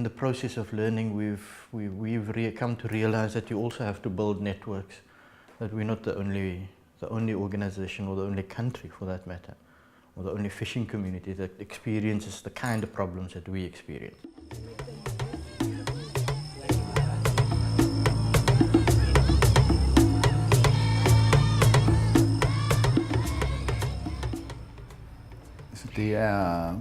the process of learning, we've come to realize that you also have to build networks. That we're not the only organization or the only country, for that matter, or the only fishing community that experiences the kind of problems that we experience. Det er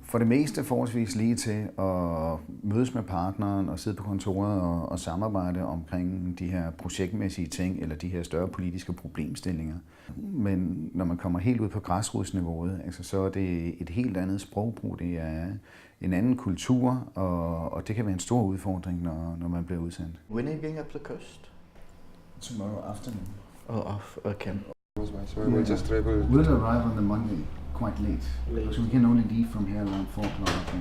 for det meste forholdsvis lige til at mødes med partneren og sidde på kontoret og samarbejde omkring de her projektmæssige ting eller de her større politiske problemstillinger. Men når man kommer helt ud på græsrodsniveauet, altså, så er det et helt andet sprogbrug, det er en anden kultur, og det kan være en stor udfordring, når man bliver udsendt. When are you going up the coast? Tomorrow afternoon. Okay. We'll arrive on the Monday. Quite late, so we can only leave from here around 4 o'clock.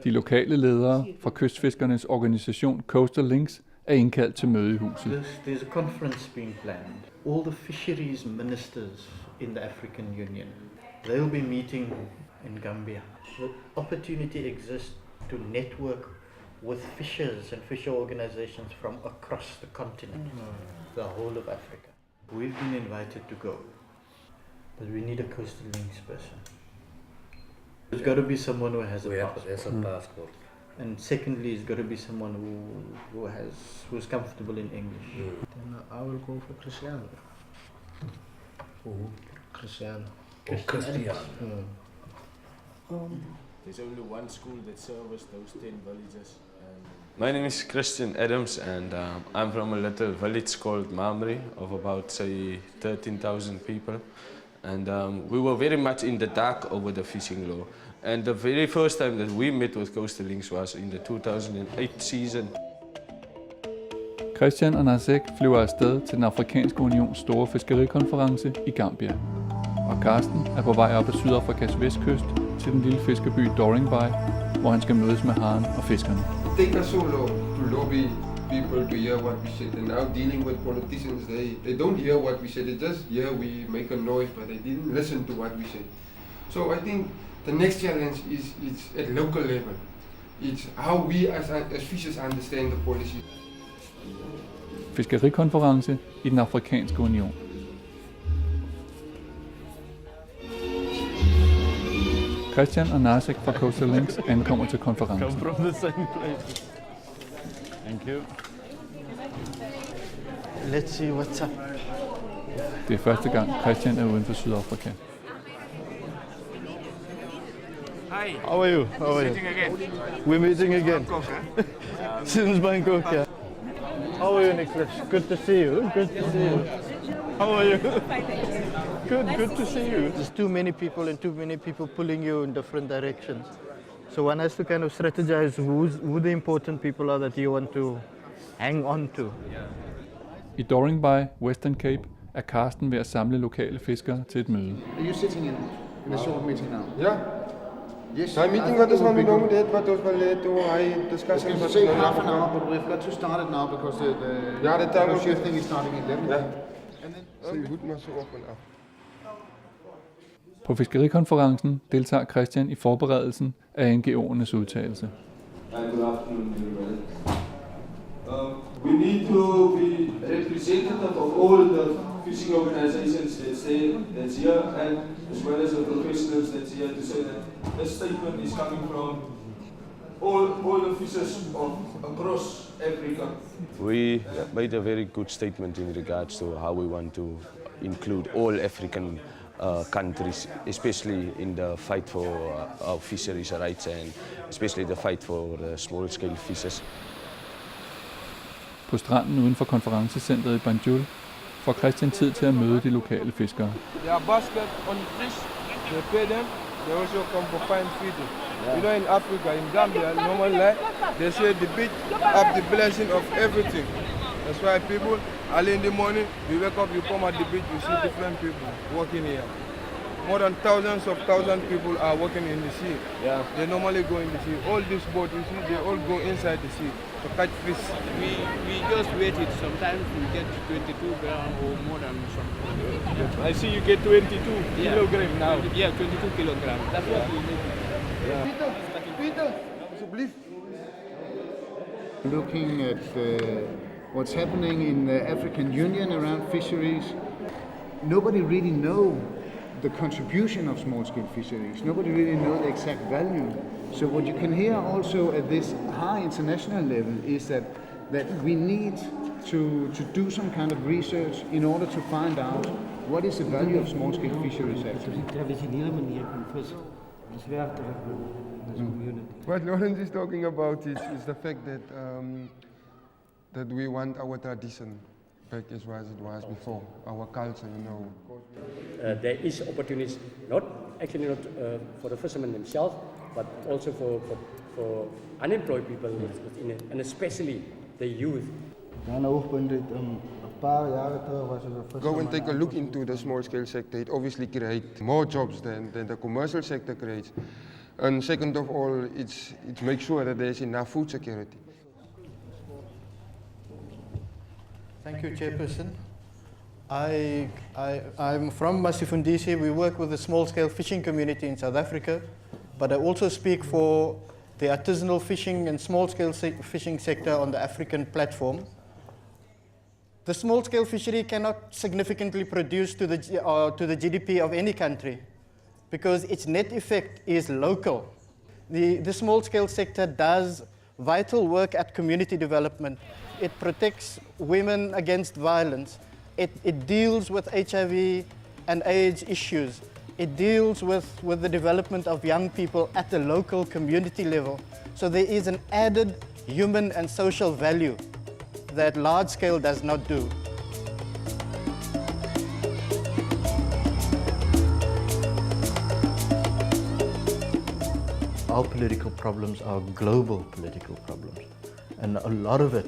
De lokale ledere fra kystfiskernes organisation Coastal Links er indkaldt til møde i huset. There's a conference being planned. All the fisheries ministers in the African Union, they will be meeting in Gambia. The opportunity exists to network with fishers and fisher organizations from across the continent, the whole of Africa. We've been invited to go. But we need a Coastal Links person. There's got to be someone who has a passport. And secondly, it's got to be someone who's comfortable in English. Then I will go for Cristiano. Cristiano. There's only one school that serves those 10 villages. My name is Christian Adams, and I'm from a little village called Mamre of about, say, 13,000 people. And we were very much in the dark over the fishing law. And the very first time that we met with Coastal Links was in the 2008 season. Christian og Nasek flyver afsted til den afrikanske unions store fiskerikonference i Gambia. Og Karsten er på vej op ad Sydafrikas vestkyst til den lille fiskerby Doringby, hvor han skal mødes med haren og fiskerne. Take us so long to lobby people to hear what we said, and now dealing with politicians, they don't hear what we said. They just hear we make a noise, but they didn't listen to what we said. So I think the next challenge is at local level. It's how we as fishers understand the policy. Fiskerikonference i den afrikanske union. Christian og Nasek fra Coastal Links ankommer til konferencen. Thank you. Let's see what's up. Det er første gang, Christian er uden for Sydafrika. Hi. How are you? We're meeting again. Since Bangkok, yeah. How are you, Nicholas? Good to see you. Good to see you. How are you? Good to see you. There's too many people and too many people pulling you in different directions. So one has to kind of strategize who the important people are that you want to hang on to. I Doringby, Western Cape, er Karsten ved at samle lokale fiskere til et møde. Are you sitting in a short meeting now? Yeah. Yes. My meeting was on nominated, but those were late to I discussing. It's take half an hour, but we've got to start it now because the shifting is starting at 11. Yeah. And then, So you would not so often up. På fiskerikonferencen deltager Christian i forberedelsen af NGO'ernes udtalelse. Good afternoon, everybody. We need to be representative of all the fishing organizations that's here, and as well as the professionals that's here, to say that this statement is coming from all the fishers across Africa. We made a very good statement in regards to how we want to include all African countries, especially in the fight for our fisheries rights and especially the fight for small-scale fishers. På stranden uden for konferencecentret i Banjul får Christian tid til at møde de lokale fiskere. They are basket on fish. They pay them. They also come for fine feeding. You know, in Africa, in Gambia, normally they say the beach have the blessing of everything. That's why people, early in the morning, you wake up, you come at the beach, you see different people working here. More than thousands people are working in the sea. Yeah. They normally go in the sea. All these boats, you see, they all go inside the sea to catch fish. We just weight it. Sometimes we get 22 grams or more than something. I see you get 22 kilograms now. Yeah, 22 kilograms. That's what we need. Peter, alsjeblieft. Looking at what's happening in the African Union around fisheries, nobody really knows the contribution of small-scale fisheries. Nobody really knows the exact value. So what you can hear also at this high international level is that we need to do some kind of research in order to find out what is the value of small-scale fisheries actually. What Lawrence is talking about is the fact that that we want our tradition back as it was before, our culture, you know. There is opportunities, not for the fishermen themselves, but also for unemployed people, and especially the youth. Go and take a look into the small-scale sector. It obviously creates more jobs than the commercial sector creates. And second of all, it makes sure that there's enough food security. Thank you, Chairperson. I'm from Masifundise. We work with the small-scale fishing community in South Africa, but I also speak for the artisanal fishing and small-scale fishing sector on the African platform. The small-scale fishery cannot significantly produce to the GDP of any country because its net effect is local. The small-scale sector does vital work at community development. It protects women against violence. It deals with HIV and AIDS issues. It deals with the development of young people at the local community level. So there is an added human and social value that large scale does not do. Our political problems are global political problems, and a lot of it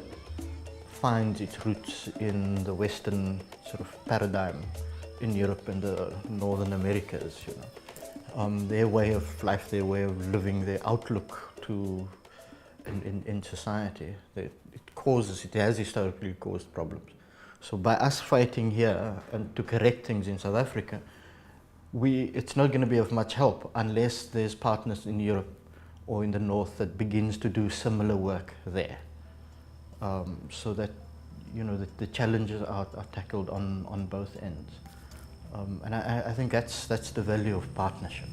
finds its roots in the Western sort of paradigm in Europe and the Northern Americas, you know. Their way of life, their way of living, their outlook in society, it has historically caused problems. So by us fighting here and to correct things in South Africa, it's not going to be of much help unless there's partners in Europe or in the North that begins to do similar work there. So that, you know, the challenges are tackled on both ends. And I think that's the value of partnership.